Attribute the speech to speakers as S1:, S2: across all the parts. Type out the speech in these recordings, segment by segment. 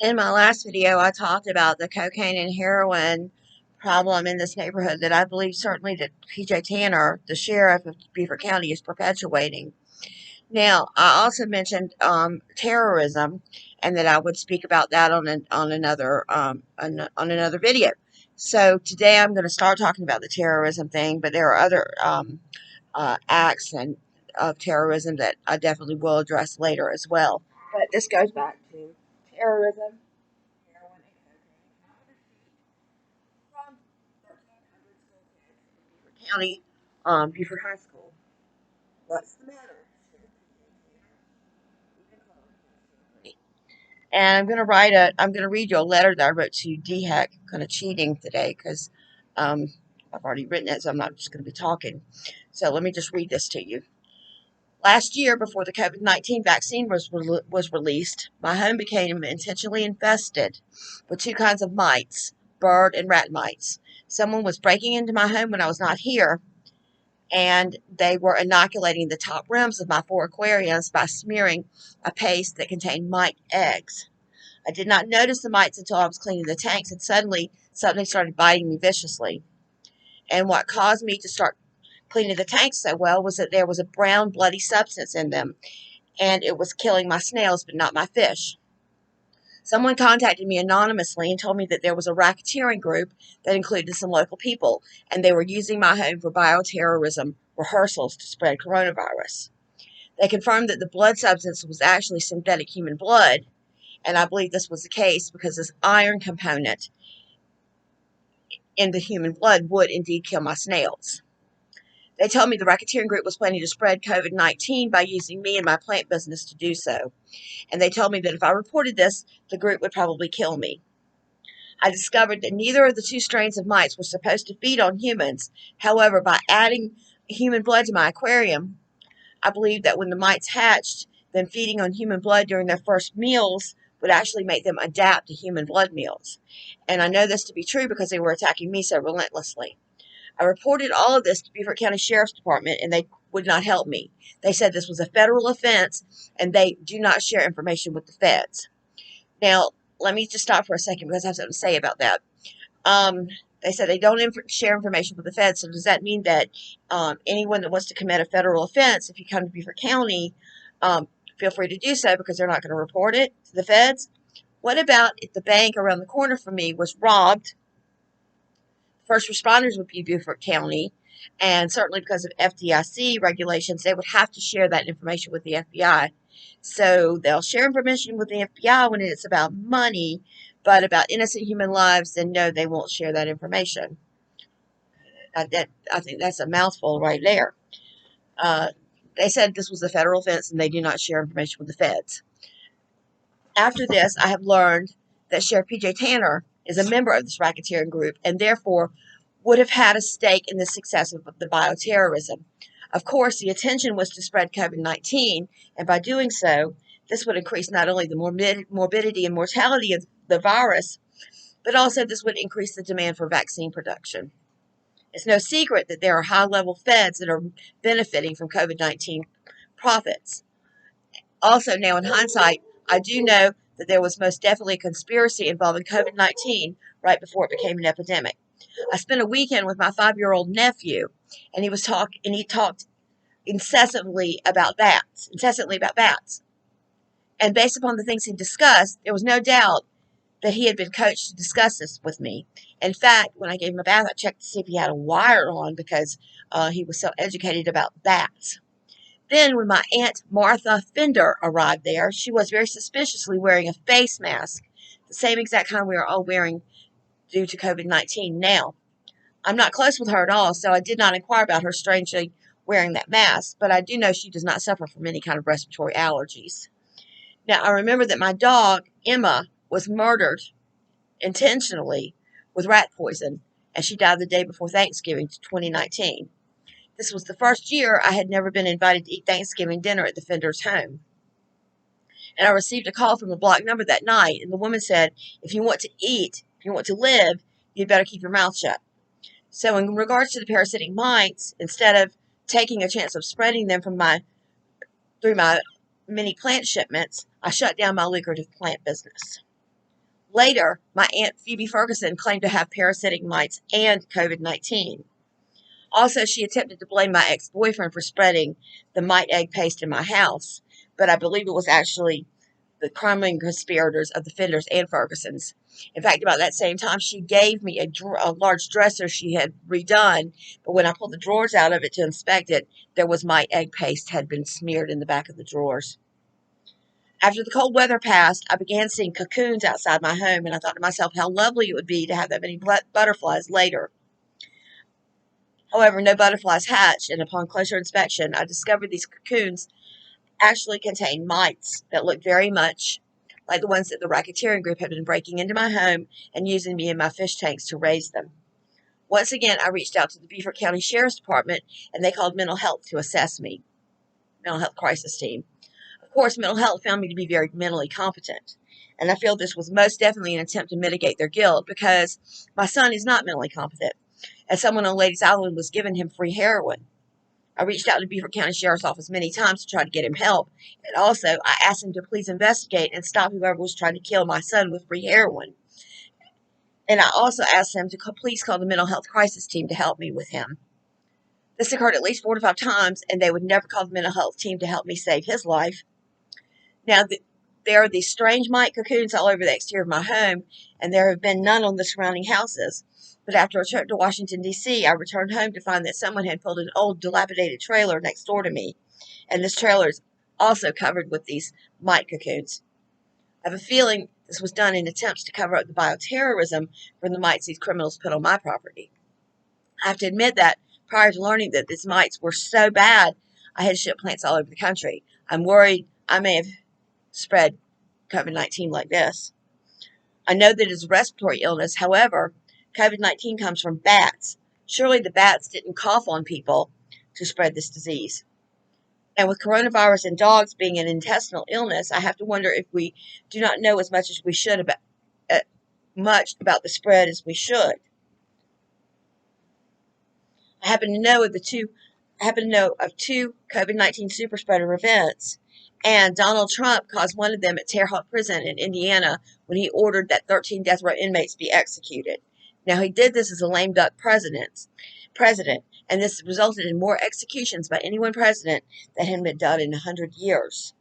S1: In my last video, I talked about the cocaine and heroin problem in this neighborhood that I believe certainly that PJ Tanner, the sheriff of Beaufort County, is perpetuating. Now, I also mentioned terrorism, and that I would speak about that on another video. So today I'm going to start talking about the terrorism thing, but there are other acts of terrorism that I definitely will address later as well. But this goes back to terrorism. Heroin and cocaine from 1,300 school kids in Beaufort County, Beaufort High School. What's the matter? And I'm gonna read you a letter that I wrote to DHEC, kind of cheating today because I've already written it, so I'm not just going to be talking. So let me just read this to you. Last year, before the COVID-19 vaccine was released, my home became intentionally infested with two kinds of mites, bird and rat mites. Someone was breaking into my home when I was not here, and they were inoculating the top rims of my 4 aquariums by smearing a paste that contained mite eggs. I did not notice the mites until I was cleaning the tanks, and suddenly something started biting me viciously. And what caused me to start cleaning the tanks so well was that there was a brown, bloody substance in them, and it was killing my snails, but not my fish. Someone contacted me anonymously and told me that there was a racketeering group that included some local people, and they were using my home for bioterrorism rehearsals to spread coronavirus. They confirmed that the blood substance was actually synthetic human blood, and I believe this was the case because this iron component in the human blood would indeed kill my snails. They told me the racketeering group was planning to spread COVID-19 by using me and my plant business to do so. And they told me that if I reported this, the group would probably kill me. I discovered that neither of the two strains of mites were supposed to feed on humans. However, by adding human blood to my aquarium, I believe that when the mites hatched, them feeding on human blood during their first meals would actually make them adapt to human blood meals. And I know this to be true because they were attacking me so relentlessly. I reported all of this to Beaufort County Sheriff's Department, and they would not help me. They said this was a federal offense, and they do not share information with the feds. Now, let me just stop for a second because I have something to say about that. Um, they said they don't share information with the feds, so does that mean that anyone that wants to commit a federal offense, if you come to Beaufort County, feel free to do so because they're not going to report it to the feds? What about if the bank around the corner from me was robbed? First responders would be Beaufort County, and certainly because of FDIC regulations, they would have to share that information with the FBI. So they'll share information with the FBI when it's about money, but about innocent human lives, then no, they won't share that information. I think that's a mouthful right there. Uh, they said this was a federal offense and they do not share information with the feds. After this, I have learned that Sheriff PJ Tanner is a member of this racketeering group and therefore would have had a stake in the success of the bioterrorism. Of course, the intention was to spread COVID-19, and by doing so, this would increase not only the morbidity and mortality of the virus, but also this would increase the demand for vaccine production. It's no secret that there are high-level feds that are benefiting from COVID-19 profits. Also, now in hindsight, I do know that there was most definitely a conspiracy involving COVID-19 right before it became an epidemic. I spent a weekend with my 5-year-old nephew, and he talked incessantly about bats. And based upon the things he discussed, there was no doubt that he had been coached to discuss this with me. In fact, when I gave him a bath, I checked to see if he had a wire on because he was so educated about bats. Then, when my Aunt Martha Fender arrived there, she was very suspiciously wearing a face mask, the same exact kind we are all wearing due to COVID-19 now. I'm not close with her at all, so I did not inquire about her strangely wearing that mask, but I do know she does not suffer from any kind of respiratory allergies. Now, I remember that my dog, Emma, was murdered intentionally with rat poison, and she died the day before Thanksgiving 2019. This was the first year I had never been invited to eat Thanksgiving dinner at the Fender's home. And I received a call from a block number that night, and the woman said, if you want to eat, if you want to live, you'd better keep your mouth shut. So in regards to the parasitic mites, instead of taking a chance of spreading them through my many plant shipments, I shut down my lucrative plant business. Later, my Aunt Phoebe Ferguson claimed to have parasitic mites and COVID-19. Also, she attempted to blame my ex-boyfriend for spreading the mite egg paste in my house, but I believe it was actually the crime conspirators of the Fenders and Fergusons. In fact, about that same time, she gave me a large dresser she had redone, but when I pulled the drawers out of it to inspect it, there was mite egg paste had been smeared in the back of the drawers. After the cold weather passed, I began seeing cocoons outside my home, and I thought to myself how lovely it would be to have that many butterflies later. However, no butterflies hatched, and upon closer inspection, I discovered these cocoons actually contain mites that look very much like the ones that the racketeering group had been breaking into my home and using me in my fish tanks to raise them. Once again, I reached out to the Beaufort County Sheriff's Department, and they called mental health to assess me, mental health crisis team. Of course, mental health found me to be very mentally competent, and I feel this was most definitely an attempt to mitigate their guilt because my son is not mentally competent, as someone on Ladies Island was giving him free heroin. I reached out to Beaufort County Sheriff's Office many times to try to get him help, and also I asked him to please investigate and stop whoever was trying to kill my son with free heroin. And I also asked him to please call the mental health crisis team to help me with him. This occurred at least 4 to 5 times, and they would never call the mental health team to help me save his life. Now, there are these strange mite cocoons all over the exterior of my home, and there have been none on the surrounding houses. But after a trip to Washington, D.C., I returned home to find that someone had pulled an old, dilapidated trailer next door to me, and this trailer is also covered with these mite cocoons. I have a feeling this was done in attempts to cover up the bioterrorism from the mites these criminals put on my property. I have to admit that prior to learning that these mites were so bad, I had shipped plants all over the country. I'm worried I may have spread COVID-19 like this. I know that it is a respiratory illness. However, COVID-19 comes from bats. Surely the bats didn't cough on people to spread this disease. And with coronavirus in dogs being an intestinal illness, I have to wonder if we do not know as much as we should about the spread as we should. I happen to know of two COVID-19 super spreader events, and Donald Trump caused one of them at Terre Haute Prison in Indiana when he ordered that 13 death row inmates be executed. Now, he did this as a lame duck president, and this resulted in more executions by any one president that had been done in 100 years.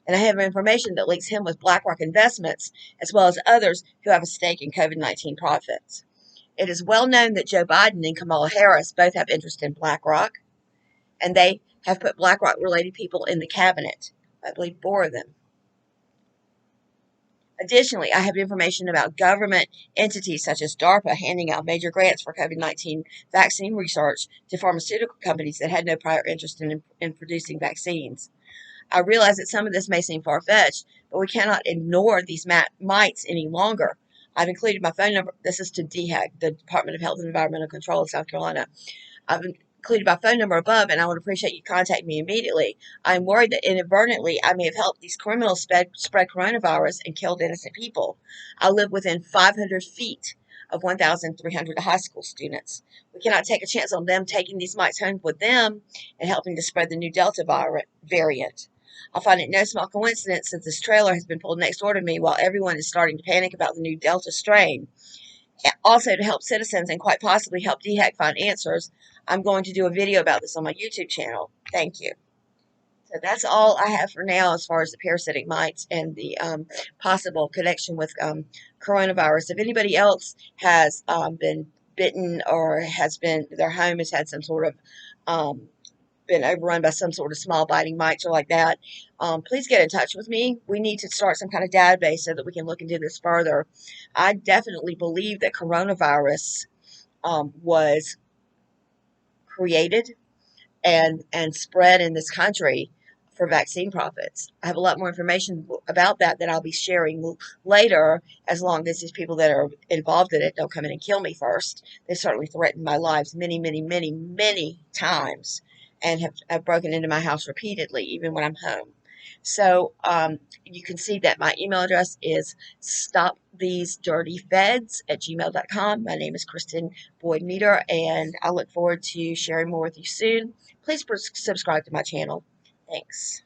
S1: And I have information that links him with BlackRock Investments, as well as others who have a stake in COVID-19 profits. It is well known that Joe Biden and Kamala Harris both have interest in BlackRock, and they have put BlackRock-related people in the cabinet. I believe 4 of them. Additionally, I have information about government entities such as DARPA handing out major grants for COVID-19 vaccine research to pharmaceutical companies that had no prior interest in producing vaccines. I realize that some of this may seem far-fetched, but we cannot ignore these mites any longer. I've included my phone number. This is to DHEC, the Department of Health and Environmental Control of South Carolina. I've included my phone number above, and I would appreciate you contact me immediately. I'm worried that inadvertently I may have helped these criminals spread coronavirus and killed innocent people. I live within 500 feet of 1,300 high school students. We cannot take a chance on them taking these mites home with them and helping to spread the new Delta variant. I find it no small coincidence that this trailer has been pulled next door to me while everyone is starting to panic about the new Delta strain. Also, to help citizens and quite possibly help DHEC find answers, I'm going to do a video about this on my YouTube channel. Thank you. So that's all I have for now as far as the parasitic mites and the possible connection with coronavirus. If anybody else has been bitten or their home has had some sort of been overrun by some sort of small biting mites or like that, please get in touch with me. We need to start some kind of database so that we can look into this further. I definitely believe that coronavirus was created and spread in this country for vaccine profits. I have a lot more information about that I'll be sharing later, as long as these people that are involved in it don't come in and kill me first. They certainly threatened my lives many, many, many, many times, and have broken into my house repeatedly, even when I'm home. So you can see that my email address is stopthesedirtyfeds@gmail.com. My name is Kristen Boyd Meter, and I look forward to sharing more with you soon. Please subscribe to my channel. Thanks.